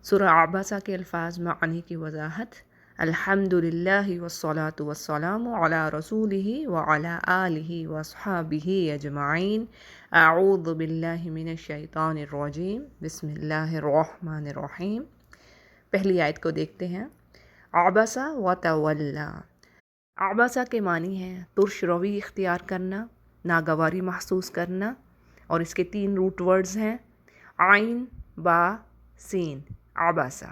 سورہ عبسہ کے الفاظ معانی کی وضاحت۔ الحمدللہ والصلاة والسلام علی رسولہ وعلی آلہ واصحابہ اجمعین۔ اعوذ باللہ من الشیطان الرجیم، بسم اللہ الرحمن الرحیم۔ پہلی آیت کو دیکھتے ہیں۔ عبسہ وتولی۔ عبسہ کے معنی ہے ترش روی اختیار کرنا، ناگواری محسوس کرنا، اور اس کے 3 روٹ ورڈز ہیں عین با سین۔ عبسہ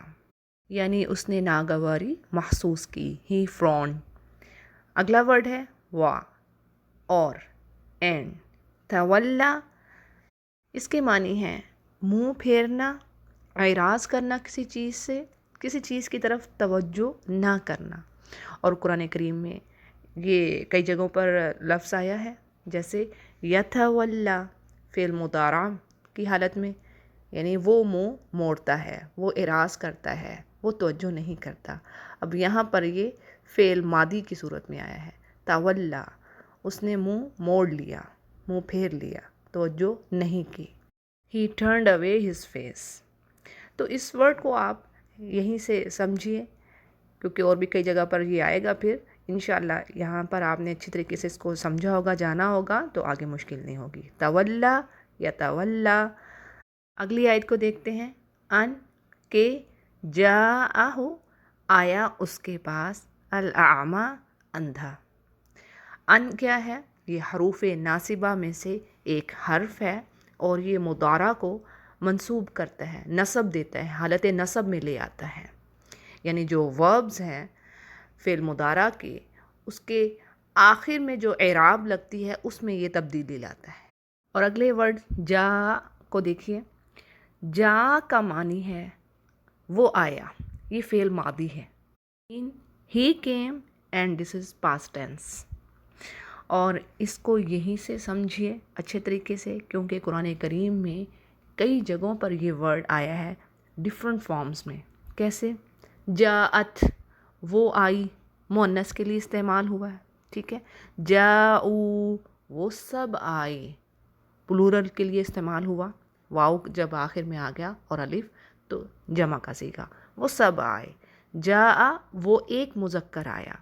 یعنی اس نے ناگواری محسوس کی، ہی فرون۔ اگلا ورڈ ہے وا، اور، اینڈ۔ تولا اس کے معنی ہے منہ پھیرنا، اعراض کرنا کسی چیز سے، کسی چیز کی طرف توجہ نہ کرنا۔ اور قرآن کریم میں یہ کئی جگہوں پر لفظ آیا ہے، جیسے یتولا فعل مضارع کی حالت میں، یعنی وہ منہ موڑتا ہے، وہ اعراض کرتا ہے، وہ توجہ نہیں کرتا۔ اب یہاں پر یہ فعل ماضی کی صورت میں آیا ہے، تولا، اس نے منہ موڑ لیا، منہ پھیر لیا، توجہ نہیں کی۔ He turned away his face۔ تو اس ورڈ کو آپ یہیں سے سمجھیے، کیونکہ اور بھی کئی جگہ پر یہ آئے گا پھر انشاءاللہ۔ یہاں پر آپ نے اچھی طریقے سے اس کو سمجھا ہوگا، جانا ہوگا، تو آگے مشکل نہیں ہوگی۔ تولا یا تولا۔ اگلی آیت کو دیکھتے ہیں۔ ان کے جاءہ آیا اس کے پاس، الاعمی اندھا۔ ان کیا ہے؟ یہ حروف ناصبہ میں سے ایک حرف ہے، اور یہ مضارع کو منصوب کرتا ہے، نصب دیتا ہے، حالت نصب میں لے آتا ہے۔ یعنی جو وربز ہیں فعل مضارع کے، اس کے آخر میں جو اعراب لگتی ہے اس میں یہ تبدیلی لاتا ہے۔ اور اگلے ورڈ جا کو دیکھیے۔ جا کا معنی ہے وہ آیا، یہ فعل ماضی ہے۔ He came and this is past tense. اور اس کو یہیں سے سمجھیے اچھے طریقے سے، کیونکہ قرآن کریم میں کئی جگہوں پر یہ ورڈ آیا ہے ڈیفرنٹ فارمز میں۔ کیسے؟ جاءت، وہ آئی، مؤنث کے لیے استعمال ہوا ہے، ٹھیک ہے۔ جاؤ، وہ سب آئے، پلورل کے لیے استعمال ہوا، واؤ جب آخر میں آ گیا اور الف تو جمع کا صیغہ، وہ سب آئے۔ جاء، وہ ایک مذکر آیا۔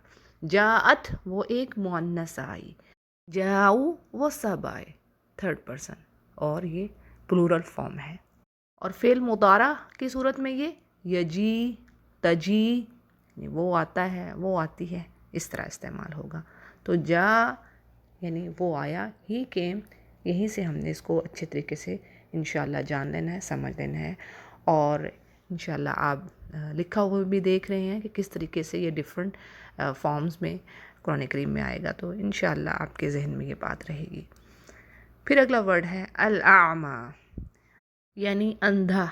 جاءت، وہ ایک مؤنث آئی۔ جاؤ، وہ سب آئے، 3rd پرسن، اور یہ پلورل فارم ہے۔ اور فعل مضارع کی صورت میں یہ یجی، تجی، وہ آتا ہے، وہ آتی ہے، اس طرح استعمال ہوگا۔ تو جا یعنی وہ آیا، ہی کیم، یہیں سے ہم نے اس کو اچھے طریقے سے انشاءاللہ جان لینا ہے، سمجھ لینا ہے۔ اور انشاءاللہ آپ لکھا ہوا بھی دیکھ رہے ہیں کہ کس طریقے سے یہ ڈیفرنٹ فارمز میں قرآن کریم میں آئے گا، تو انشاءاللہ آپ کے ذہن میں یہ بات رہے گی۔ پھر اگلا ورڈ ہے الاعمی، یعنی اندھا،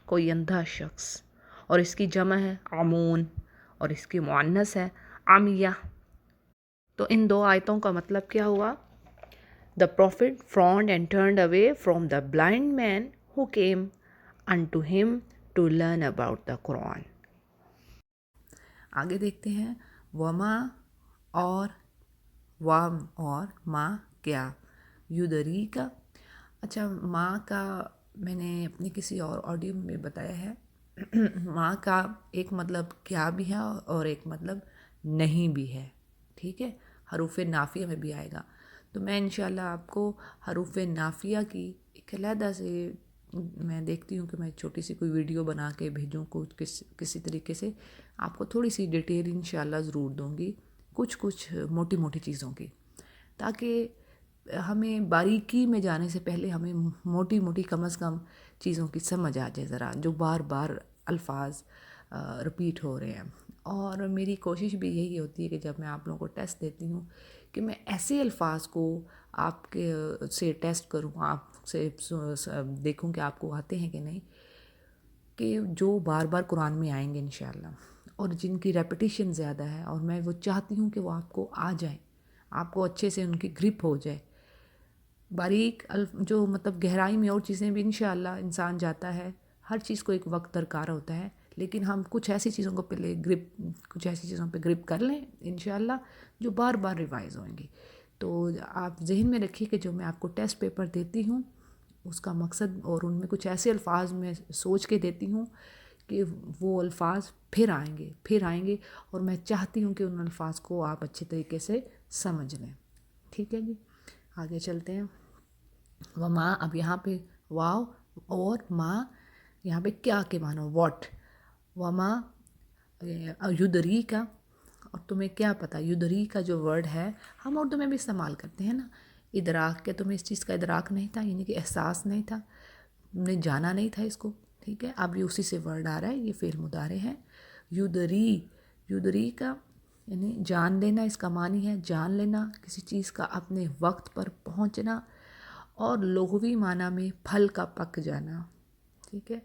کوئی اندھا شخص، اور اس کی جمع ہے عمون، اور اس کی مؤنث ہے عمیہ۔ تو ان 2 آیتوں کا مطلب کیا ہوا؟ The prophet frowned and turned away from the blind man who came unto him to learn about the Quran۔ آگے دیکھتے ہیں۔ وما، اور، وام اور ما کیا، یدری کا۔ اچھا، ما کا میں نے اپنے کسی اور آڈیو میں بتایا ہے، ما کا ایک مطلب کیا بھی ہے اور ایک مطلب نہیں بھی ہے، ٹھیک ہے، حروف نافیہ میں بھی آئے گا۔ تو میں انشاءاللہ آپ کو حروف نافیہ کی ایک علیحدہ سے میں دیکھتی ہوں کہ میں چھوٹی سی کوئی ویڈیو بنا کے بھیجوں، کسی طریقے سے آپ کو تھوڑی سی ڈیٹیل انشاءاللہ ضرور دوں گی، کچھ موٹی موٹی چیزوں کی، تاکہ ہمیں باریکی میں جانے سے پہلے ہمیں موٹی موٹی کم از کم چیزوں کی سمجھ آ جائے ذرا، جو بار بار الفاظ رپیٹ ہو رہے ہیں۔ اور میری کوشش بھی یہی ہوتی ہے کہ جب میں آپ لوگوں کو ٹیسٹ دیتی ہوں کہ میں ایسے الفاظ کو آپ کے سے ٹیسٹ کروں، آپ سے دیکھوں کہ آپ کو آتے ہیں کہ نہیں، کہ جو بار بار قرآن میں آئیں گے انشاءاللہ، اور جن کی ریپیٹیشن زیادہ ہے، اور میں وہ چاہتی ہوں کہ وہ آپ کو آ جائیں، آپ کو اچھے سے ان کی گرپ ہو جائے۔ باریک جو مطلب گہرائی میں اور چیزیں بھی انشاءاللہ انسان جاتا ہے، ہر چیز کو ایک وقت درکار ہوتا ہے، لیکن ہم کچھ ایسی چیزوں کو پہلے کچھ ایسی چیزوں پہ گرپ کر لیں انشاءاللہ، جو بار بار ریوائز ہوئیں گی۔ تو آپ ذہن میں رکھیے کہ جو میں آپ کو ٹیسٹ پیپر دیتی ہوں اس کا مقصد، اور ان میں کچھ ایسے الفاظ میں سوچ کے دیتی ہوں کہ وہ الفاظ پھر آئیں گے اور میں چاہتی ہوں کہ ان الفاظ کو آپ اچھے طریقے سے سمجھ لیں. ٹھیک ہے جی، آگے چلتے ہیں. وما، اب یہاں پہ واو اور ما یہاں پہ کیا کے معنی واٹ. وما یدری کا، اور تمہیں کیا پتہ. یدری کا جو ورڈ ہے ہم اردو میں بھی استعمال کرتے ہیں نا، ادراک. کہ تمہیں اس چیز کا ادراک نہیں تھا، یعنی کہ احساس نہیں تھا، تم نے جانا نہیں تھا اس کو. ٹھیک ہے، اب یہ اسی سے ورڈ آ رہا ہے، یہ فعل مضارع ہے. یدری کا یعنی جان لینا، اس کا معنی ہے جان لینا، کسی چیز کا اپنے وقت پر پہنچنا، اور لغوی معنی میں پھل کا پک جانا. ٹھیک ہے،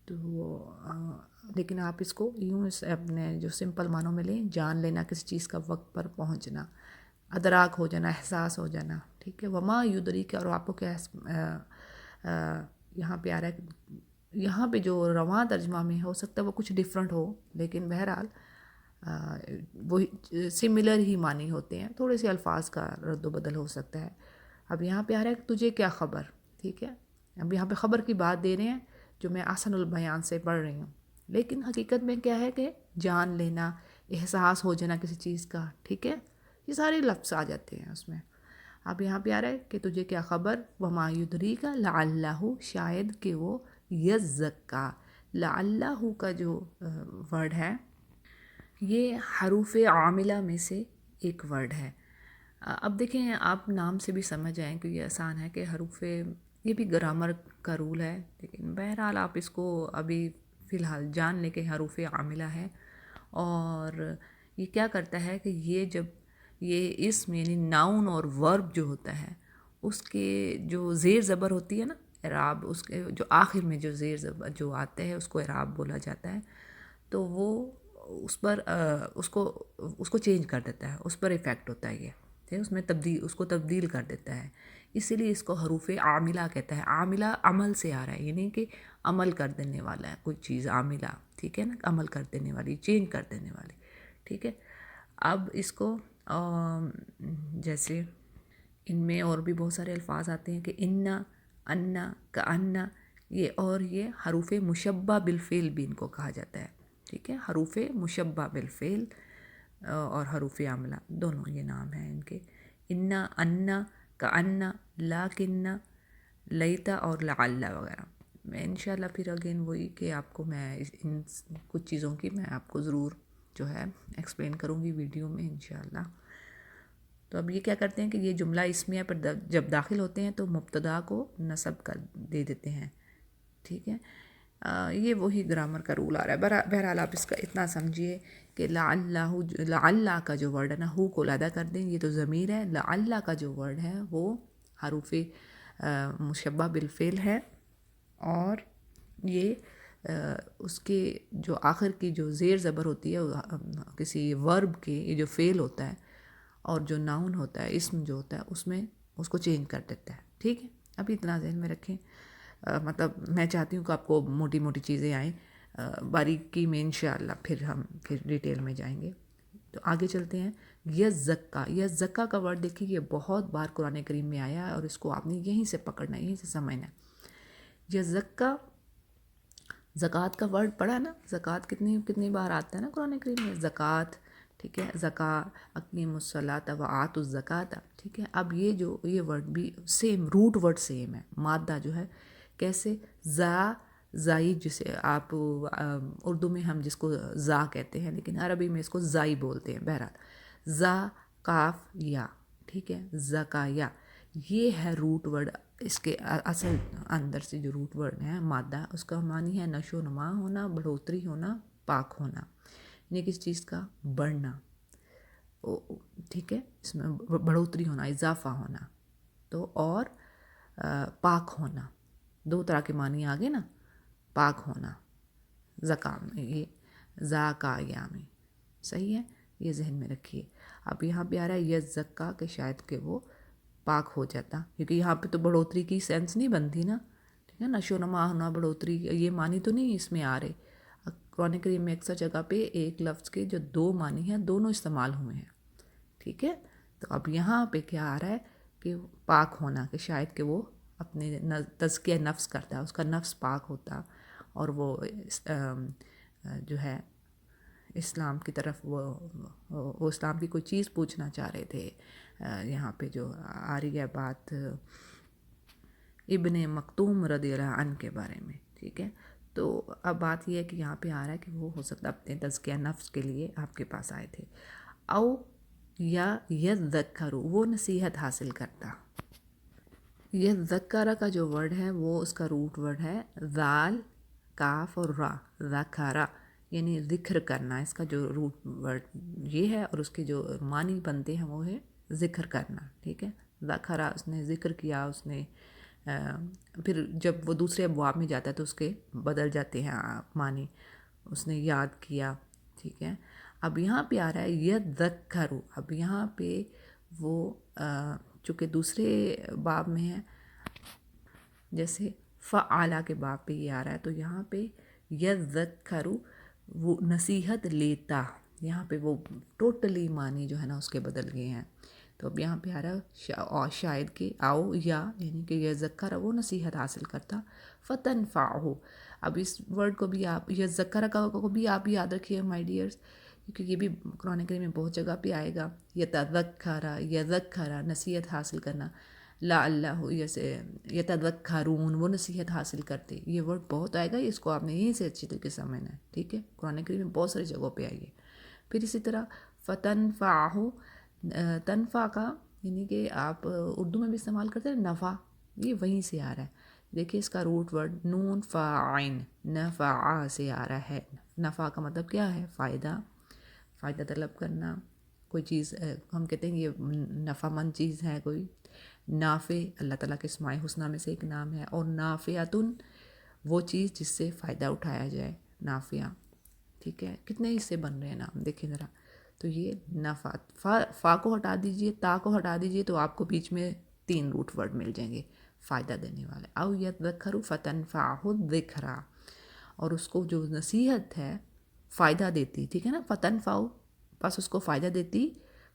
تو لیکن آپ اس کو یوں اپنے جو سمپل معنوں میں لیں، جان لینا، کسی چیز کا وقت پر پہنچنا، ادراک ہو جانا، احساس ہو جانا. ٹھیک ہے، وما یدری کا. اور آپ کو کیا یہاں پہ آ رہا ہے، یہاں پہ جو رواں ترجمہ میں ہو سکتا ہے وہ کچھ ڈیفرنٹ ہو، لیکن بہرحال وہی سملر ہی معنی ہوتے ہیں، تھوڑے سے الفاظ کا رد و بدل ہو سکتا ہے. اب یہاں پہ آ رہا ہے کہ تجھے کیا خبر. ٹھیک ہے، اب یہاں پہ خبر کی بات دے رہے ہیں جو میں احسن البیان سے پڑھ رہی ہوں، لیکن حقیقت میں کیا ہے کہ جان لینا، احساس ہو جانا کسی چیز کا. ٹھیک ہے، یہ سارے لفظ آ جاتے ہیں اس میں. اب یہاں پہ آ رہا ہے کہ تجھے کیا خبر. وما یدری کا لعلہ، شاید کہ وہ یزکا. لعلہ کا جو ورڈ ہے یہ حروف عاملہ میں سے ایک ورڈ ہے. اب دیکھیں، آپ نام سے بھی سمجھ جائیں کہ یہ آسان ہے کہ حروف، یہ بھی گرامر کا رول ہے، لیکن بہرحال آپ اس کو ابھی فی الحال جان لیں کہ حروف عاملہ ہے. اور یہ کیا کرتا ہے کہ یہ جب یہ اسم یعنی ناؤن اور ورب جو ہوتا ہے اس کے جو زیر زبر ہوتی ہے نا، اعراب، اس کے جو آخر میں جو زیر زبر جو آتے ہیں اس کو اعراب بولا جاتا ہے. تو وہ اس پر اس کو چینج کر دیتا ہے، اس پر ایفیکٹ ہوتا ہے یہ. اس میں اس کو تبدیل کر دیتا ہے. اسی لیے اس کو حروف عاملہ کہتا ہے. عاملہ عمل سے آ رہا ہے، یعنی کہ عمل کر دینے والا ہے کوئی چیز، عاملہ. ٹھیک ہے نا، عمل کر دینے والی، چینج کر دینے والی. ٹھیک ہے، اب اس کو جیسے ان میں اور بھی بہت سارے الفاظ آتے ہیں کہ انا، انا، کانا، یہ حروف مشبہ بالفعل بھی ان کو کہا جاتا ہے. ٹھیک ہے، حروف مشبہ بالفعل اور حروف عاملہ دونوں یہ نام ہیں ان کے. انا، انا، کانا، لاکنہ، لیتا اور لعل وغیرہ. میں انشاءاللہ پھر اگین وہی کہ آپ کو میں ان کچھ چیزوں کی میں آپ کو ضرور جو ہے ایکسپلین کروں گی ویڈیو میں انشاءاللہ. تو اب یہ کیا کرتے ہیں کہ یہ جملہ اسمیہ پر جب داخل ہوتے ہیں تو مبتدا کو نصب کر دے دیتے ہیں. ٹھیک ہے، یہ وہی گرامر کا رول آ رہا ہے. بہرحال آپ اس کا اتنا سمجھیے کہ لعلہ کا جو ورڈ ہے نا، ہو کو علیحدہ کر دیں، یہ تو ضمیر ہے. لعلہ کا جو ورڈ ہے وہ حروف مشبہ بالفعل ہے، اور یہ اس کے جو آخر کی جو زیر زبر ہوتی ہے کسی ورب کے، یہ جو فعل ہوتا ہے اور جو ناؤن ہوتا ہے، اسم جو ہوتا ہے، اس میں اس کو چینج کر دیتا ہے. ٹھیک ہے، ابھی اتنا ذہن میں رکھیں. مطلب میں چاہتی ہوں کہ آپ کو موٹی موٹی چیزیں آئیں، باریکی میں انشاءاللہ پھر ڈیٹیل میں جائیں گے. تو آگے چلتے ہیں. یزکا، یزکا کا ورڈ دیکھیے، یہ بہت بار قرآن کریم میں آیا ہے اور اس کو آپ نے یہیں سے پکڑنا ہے، یہیں سے سمجھنا ہے. یزکا، زکوٰۃ کا ورڈ پڑھا نا، زکوٰۃ کتنی بار آتا ہے نا قرآن کریم میں، زکوٰۃ. ٹھیک ہے، اقیموا الصلاۃ وآتوا الزکاۃ. ٹھیک ہے، اب یہ ورڈ بھی سیم، روٹ ورڈ سیم ہے. مادہ جو ہے کیسے، زائی، جسے آپ اردو میں ہم جس کو زا کہتے ہیں، لیکن عربی میں اس کو زائی بولتے ہیں. بہرحال زا، کاف، یا. ٹھیک ہے، زکایا، یہ ہے روٹ ورڈ. اس کے اصل اندر سے جو روٹ ورڈ ہے مادہ، اس کا معنی ہے نشو و نما ہونا، بڑھوتری ہونا، پاک ہونا، یعنی کسی چیز کا بڑھنا. ٹھیک ہے، اس میں بڑھوتری ہونا، اضافہ ہونا، تو اور پاک ہونا. دو طرح کے معنی آگے نا، پاک ہونا میں، یہ زکایا میں. صحیح ہے، یہ ذہن میں رکھیے. اب یہاں پہ آ رہا ہے یزکا کہ شاید کہ وہ پاک ہو جاتا، کیونکہ یہاں پہ تو بڑھوتری کی سینس نہیں بنتی نا. ٹھیک ہے، نشو و نما ہونا، بڑھوتری، یہ معنی تو نہیں اس میں آ رہے. قرآن کریم میں اکثر جگہ پہ ایک لفظ کے جو دو معنی ہیں دونوں استعمال ہوئے ہیں. ٹھیک ہے، تو اب یہاں پہ کیا آ رہا ہے کہ پاک ہونا، کہ شاید کہ وہ اپنے تزکیہ نفس کرتا ہے، اس کا نفس پاک ہوتا اور وہ جو ہے اسلام کی طرف وہ اسلام کی کوئی چیز پوچھنا چاہ رہے تھے. یہاں پہ جو آ رہی ہے بات ابن مکتوم رضی اللہ عنہ کے بارے میں. ٹھیک ہے، تو اب بات یہ ہے کہ یہاں پہ آ رہا ہے کہ وہ ہو سکتا ہے اپنے تزکیہ نفس کے لیے آپ کے پاس آئے تھے. او یا یذکروا، وہ نصیحت حاصل کرتا. یذکرہ کا جو ورڈ ہے وہ اس کا روٹ ورڈ ہے ذال کاف اور را، ذکرہ یعنی ذکر کرنا. اس کا جو روٹ ورڈ یہ ہے اور اس کے جو معنی بنتے ہیں وہ ہے ذکر کرنا. ٹھیک ہے، ذکرہ اس نے ذکر کیا، اس نے پھر جب وہ دوسرے ابواب میں جاتا ہے تو اس کے بدل جاتے ہیں معنی. اس نے یاد کیا. ٹھیک ہے، اب یہاں پہ آ رہا ہے یذکروا. اب یہاں پہ وہ چونکہ دوسرے باب میں ہے، جیسے فعالہ کے باب پہ یہ آ رہا ہے، تو یہاں پہ یذکروا وہ نصیحت لیتا. یہاں پہ وہ ٹوٹلی معنی جو ہے نا اس کے بدل گئے ہیں. تو اب یہاں پہ آ رہا ہے شاید کہ آؤ یا یعنی کہ یذکر وہ نصیحت حاصل کرتا فتنفعہ. اب اس ورڈ کو بھی آپ یذکر کو بھی آپ یاد رکھیے مائی ڈیئرس، کیونکہ یہ بھی قرآن کریم میں بہت جگہ پہ آئے گا. یذکر نصیحت حاصل کرنا، لعلہ جیسے یتذکرون وہ نصیحت حاصل کرتے. یہ ورڈ بہت آئے گا، اس کو آپ نے یہیں سے اچھی طریقے سے سمجھنا ہے. ٹھیک ہے، قرآن کریم میں بہت ساری جگہوں پہ آئی ہے. پھر اسی طرح فتنفعہ، تنفع کا یعنی کہ آپ اردو میں بھی استعمال کرتے ہیں نفع، یہ وہیں سے آ رہا ہے. دیکھیے اس کا روٹ ورڈ نون فاعن نفع سے آ رہا ہے. نفع کا مطلب کیا ہے؟ فائدہ طلب کرنا. کوئی چیز ہم کہتے ہیں یہ نفع مند چیز ہے. کوئی نافع اللہ تعالیٰ کے اسماء الحسنی میں سے ایک نام ہے. اور نافعۃن وہ چیز جس سے فائدہ اٹھایا جائے، نافعہ. ٹھیک ہے، کتنے حصے بن رہے ہیں نام دیکھیں ذرا. تو یہ نفع، فا کو ہٹا دیجئے، تا کو ہٹا دیجئے تو آپ کو بیچ میں 3 روٹ ورڈ مل جائیں گے فائدہ دینے والے. او یذکروا فتنفعہ الذکریٰ، اور اس کو جو نصیحت ہے فائدہ دیتی. ٹھیک ہے نا، فتنفعہ بس اس کو فائدہ دیتی.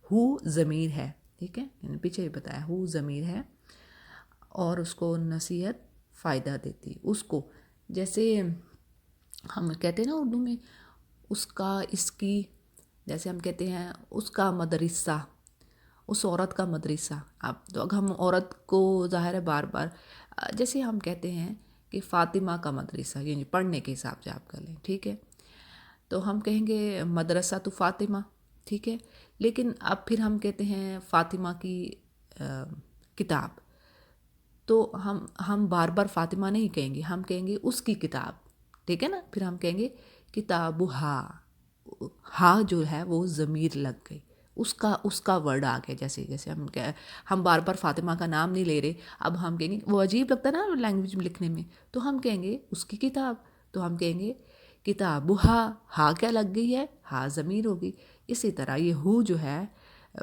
ہو ضمیر ہے. ٹھیک ہے، یعنی پیچھے ہی بتایا ہو ضمیر ہے اور اس کو نصیحت فائدہ دیتی. اس کو جیسے ہم کہتے ہیں نا اردو میں اس کا، اس کی، جیسے ہم کہتے ہیں اس کا مدرسہ، اس عورت کا مدرسہ. اب تو ہم عورت کو ظاہر ہے بار بار جیسے ہم کہتے ہیں کہ فاطمہ کا مدرسہ، یعنی پڑھنے کے حساب سے آپ کر لیں. ٹھیک ہے، تو ہم کہیں گے مدرسہ تو فاطمہ. ٹھیک ہے، لیکن اب پھر ہم کہتے ہیں فاطمہ کی کتاب، تو ہم بار بار فاطمہ نہیں کہیں گے، ہم کہیں گے اس کی کتاب. ٹھیک ہے نا، پھر ہم کہیں گے کتابہا، ہا جو ہے وہ ضمیر لگ گئی، اس کا ورڈ آ گیا. جیسے ہم بار بار فاطمہ کا نام نہیں لے رہے، اب ہم کہیں گے وہ عجیب لگتا ہے نا لینگویج میں لکھنے میں، تو ہم کہیں گے اس کی کتاب، تو ہم کہیں گے کتابہا. ہا کیا لگ گئی ہے؟ ہا ضمیر ہوگی. اسی طرح یہ ہو جو ہے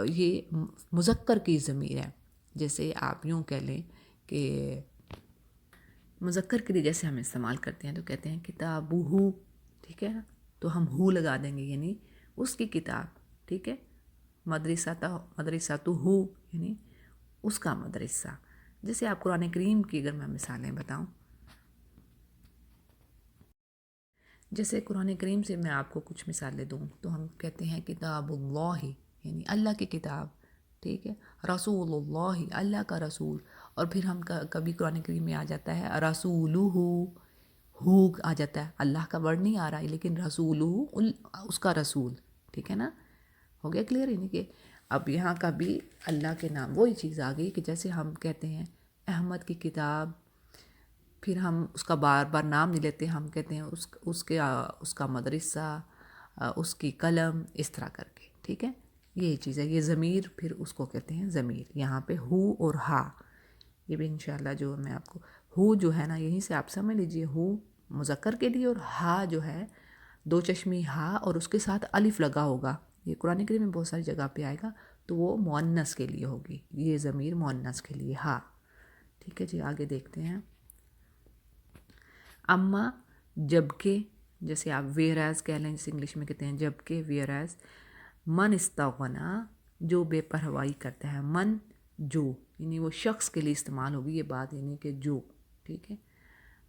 یہ مذکر کی ضمیر ہے. جیسے آپ یوں کہہ لیں کہ مذکر کے لیے جیسے ہم استعمال کرتے ہیں تو کہتے ہیں کتابہ. ٹھیک ہے، تو ہم ہو لگا دیں گے یعنی اس کی کتاب. ٹھیک ہے، مدرسہ تو ہو یعنی اس کا مدرسہ. جیسے آپ قرآن کریم کی اگر میں مثالیں بتاؤں، جیسے قرآن کریم سے میں آپ کو کچھ مثالیں دوں تو ہم کہتے ہیں کتاب اللہ یعنی اللہ کی کتاب. ٹھیک ہے، رسول اللہ اللہ کا رسول. اور پھر ہم کبھی قرآن کریم میں آ جاتا ہے رسولہ، ہو آ جاتا ہے، اللہ کا ورڈ نہیں آ رہا ہے لیکن رسولہ اس کا رسول. ٹھیک ہے نا، ہو گیا کلیئر؟ یعنی کہ اب یہاں کا بھی اللہ کے نام وہی چیز آ گئی کہ جیسے ہم کہتے ہیں احمد کی کتاب، پھر ہم اس کا بار بار نام نہیں لیتے، ہم کہتے ہیں اس کا مدرسہ، اس کی قلم، اس طرح کر کے. ٹھیک ہے، یہی چیز ہے. یہ ضمیر پھر اس کو کہتے ہیں ضمیر. یہاں پہ ہو اور ہا، یہ بھی انشاءاللہ جو میں آپ کو ہو جو ہے نا یہیں سے آپ سمجھ لیجئے ہو مذکر کے لیے، اور ہا جو ہے 2 چشمی ہا اور اس کے ساتھ الف لگا ہوگا. یہ قرآن کریم میں بہت ساری جگہ پہ آئے گا تو وہ مؤنث کے لیے ہوگی. یہ ضمیر مؤنث کے لیے ہا. ٹھیک ہے جی، آگے دیکھتے ہیں. اما جبکہ، جیسے آپ ویئر کہہ لیں، جیسے انگلش میں کہتے ہیں جبکہ، ویئر من استغنا جو بے پرواہی کرتا ہے. من جو یعنی وہ شخص کے لیے استعمال ہوگی یہ بات، یعنی کہ جو. ٹھیک ہے،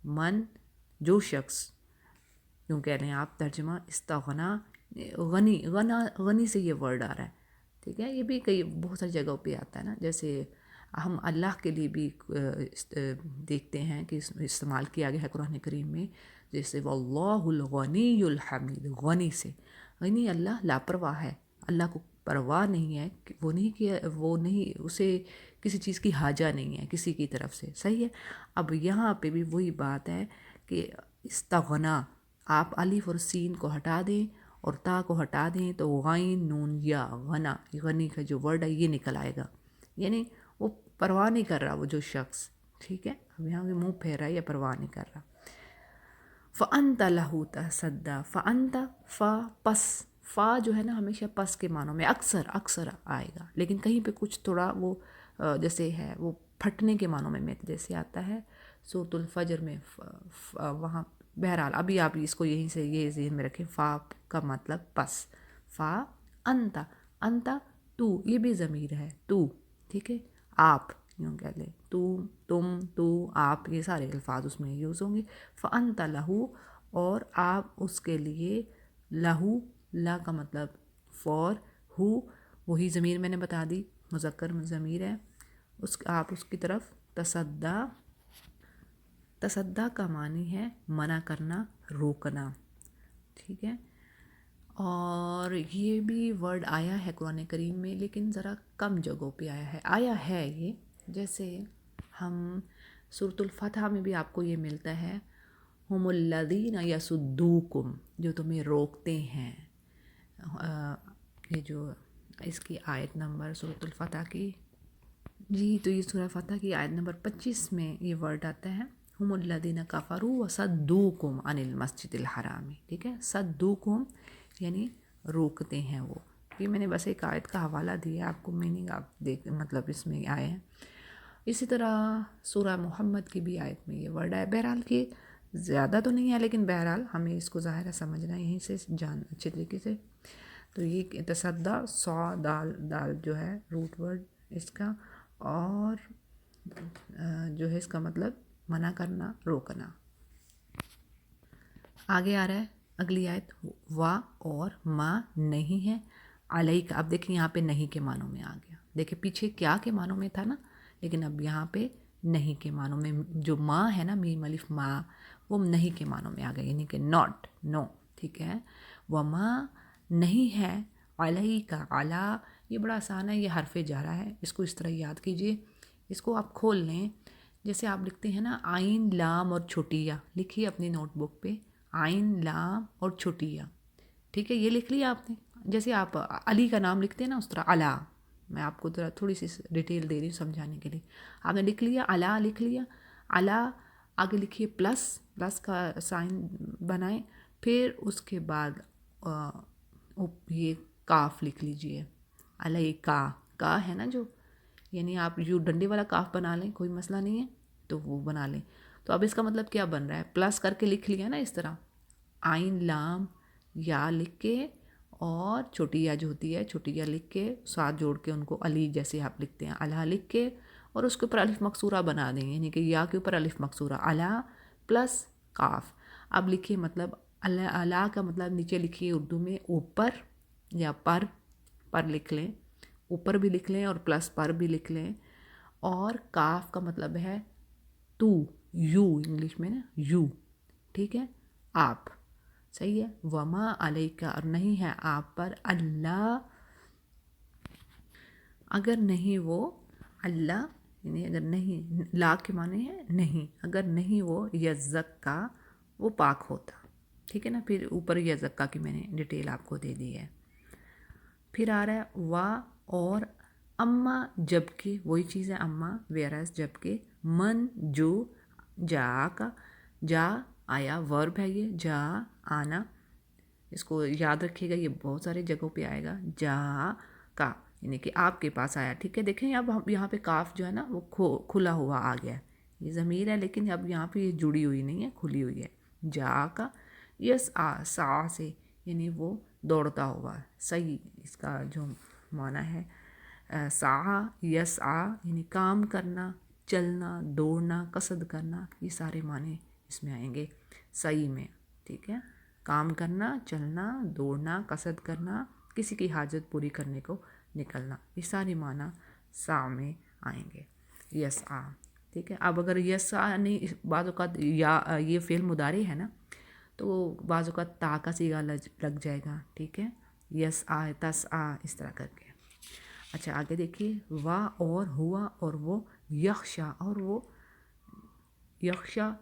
من جو شخص یوں کہہ لیں آپ ترجمہ استغنا، غنی سے یہ ورڈ آ رہا ہے، ٹھیک ہے. یہ بھی کئی بہت ساری جگہوں پہ آتا ہے نا، جیسے ہم اللہ کے لیے بھی دیکھتے ہیں کہ استعمال کیا گیا ہے قرآن کریم میں، جیسے واللہ الغنی الحمید، غنی سے، غنی اللہ لاپرواہ ہے، اللہ کو پرواہ نہیں ہے، وہ نہیں اسے کسی چیز کی حاجہ نہیں ہے کسی کی طرف سے، صحیح ہے. اب یہاں پہ بھی وہی بات ہے کہ استغنا، آپ الف اور سین کو ہٹا دیں اور تا کو ہٹا دیں تو غین نون یا غنا، غنی کا جو ورڈ ہے یہ نکل آئے گا، یعنی وہ پرواہ نہیں کر رہا وہ جو شخص، ٹھیک ہے. اب یہاں بھی منہ پھیر رہا ہے یا پرواہ نہیں کر رہا. فَأَنْتَ لَهُ تَصَدَّى، فَأَنْتَ فا پس، فا جو ہے نا ہمیشہ پس کے معنوں میں اکثر آئے گا، لیکن کہیں پہ کچھ تھوڑا وہ جیسے ہے وہ پھٹنے کے معنوں میں جیسے آتا ہے سورۃ الفجر میں، وہاں بہرحال ابھی آپ اس کو یہیں سے یہ ذہن میں رکھیں، فا کا مطلب پس، فا انتا، انتا تو، یہ بھی ضمیر ہے تو، ٹھیک ہے. آپ یوں کہہ لیں، تم تو آپ، یہ سارے الفاظ اس میں یوز ہوں گے. فَأَنْتَ لَهُ، اور آپ اس کے لیے، لہو، لا کا مطلب فور، ہو وہی ضمیر میں نے بتا دی مذکر ضمیر ہے، آپ اس کی طرف تصدیٰ کا معنی ہے منع کرنا، روکنا، ٹھیک ہے. اور یہ بھی ورڈ آیا ہے قرآن کریم میں لیکن ذرا کم جگہوں پہ آیا ہے یہ، جیسے ہم سورۃ الفتح میں بھی آپ کو یہ ملتا ہے، ہم الذین یصدوکم، جو تمہیں روکتے ہیں. یہ جو اس کی آیت نمبر سورۃ الفتح کی، جی تو یہ سورہ فتح کی آیت نمبر 25 میں یہ ورڈ آتا ہے، ہم الذین کفروا وصدوکم عن المسجد الحرام، ٹھیک ہے. صدوکم یعنی روکتے ہیں وہ. یہ میں نے بس ایک آیت کا حوالہ دیا آپ کو، میننگ آپ دیکھ مطلب اس میں آئے ہیں. اسی طرح سورہ محمد کی بھی آیت میں یہ ورڈ ہے، بہرحال کہ زیادہ تو نہیں ہے لیکن بہرحال ہمیں اس کو ظاہر ہے سمجھنا یہیں سے اچھے طریقے سے. تو یہ تصدیٰ، سا دال جو ہے روٹ ورڈ اس کا، اور جو ہے اس کا مطلب منع کرنا، روکنا. آگے آ رہا ہے اگلی آیت، وا اور ما نہیں ہے، علیک. اب دیکھیں یہاں پہ نہیں کے معنوں میں آ گیا، دیکھیں پیچھے کیا کے معنوں میں تھا نا، لیکن اب یہاں پہ نہیں کے معنوں میں، جو ما ہے نا میم الف ما، وہ نہیں کے معنوں میں آ گیا، یعنی کہ ناٹ، نو، ٹھیک ہے. وما نہیں ہے، علیک، علا، یہ بڑا آسان ہے، یہ حرف جارہ ہے، اس کو اس طرح یاد کیجئے، اس کو آپ کھول لیں، جیسے آپ لکھتے ہیں نا آئین لام اور چھوٹی یا، لکھیے اپنی نوٹ بک پہ آئین لام اور چھوٹی یا، ٹھیک ہے. یہ لکھ لیا آپ نے، جیسے آپ علی کا نام لکھتے ہیں نا اس طرح علا، میں آپ کو تھوڑی سی ڈیٹیل دے رہی ہوں سمجھانے کے لیے. آپ نے لکھ لیا علا، لکھ لیا علا، آگے لکھیے پلس کا سائن بنائیں، پھر اس کے بعد یہ کاف لکھ لیجئے، علیہ کا ہے نا جو، یعنی آپ یوں ڈنڈے والا کاف بنا لیں، کوئی مسئلہ نہیں ہے تو وہ بنا لیں. تو اب اس کا مطلب کیا بن رہا ہے، پلس کر کے لکھ لیا نا اس طرح، آئین لام یا لکھ کے، اور چھوٹی یا جو ہوتی ہے چھوٹی یا لکھ کے ساتھ جوڑ کے ان کو علی جیسے آپ لکھتے ہیں علا لکھ کے، اور اس کے اوپر الف مکسورہ بنا دیں، یعنی کہ یا کے اوپر الف مکسورہ، علا پلس کاف. اب لکھیے مطلب علا کا مطلب نیچے لکھیے اردو میں اوپر یا پر لکھ لیں، اوپر بھی لکھ لیں اور پلس پر بھی لکھ لیں. اور کاف کا مطلب ہے تو، یو انگلش میں نا یو، ٹھیک ہے، آپ، صحیح ہے. وما علیکہ، اور نہیں ہے آپ پر، اللہ، اگر نہیں وہ، اللہ یعنی اگر نہیں، لا کے معنی ہے نہیں، اگر نہیں وہ یزکا، وہ پاک ہوتا، ٹھیک ہے نا. پھر اوپر یزکا کی میں نے ڈیٹیل آپ کو دے دی ہے. پھر آ رہا ہے وا اور، اما جب کہ، وہی چیز ہے اما ویرس جب کہ، من جو، جا کا، جا آیا، ورب ہے یہ، جا آنا، اس کو یاد رکھیے گا، یہ بہت سارے جگہوں پہ آئے گا، جا کا یعنی کہ آپ کے پاس آیا، ٹھیک ہے. دیکھیں اب یہاں پہ کاف جو ہے نا وہ کھلا ہوا آ گیا ہے، یہ ضمیر ہے لیکن اب یہاں پہ یہ جڑی ہوئی نہیں ہے، کھلی ہوئی ہے. جا کا، یس سا سے یعنی وہ دوڑتا ہوا، صحیح اس کا جو معنی ہے، سا یس یعنی کام کرنا، چلنا، دوڑنا، قصد کرنا، یہ سارے معنی اس میں آئیں گے صحیح میں، ٹھیک ہے. کام کرنا، چلنا، دوڑنا، کسرت کرنا، کسی کی حاجت پوری کرنے کو نکلنا، یہ ساری معنی سا میں آئیں گے. یسعی، ٹھیک ہے. اب اگر یسعی نہیں، بعض اوقات یا یہ فعل مضارع ہے نا، تو بعض اوقات تا کا صیغہ لگ جائے گا، ٹھیک ہے. یسعی، تسعی، اس طرح کر کے. اچھا آگے دیکھیے، وا اور ہوا اور وہ، یخشا اور وہ، یخشا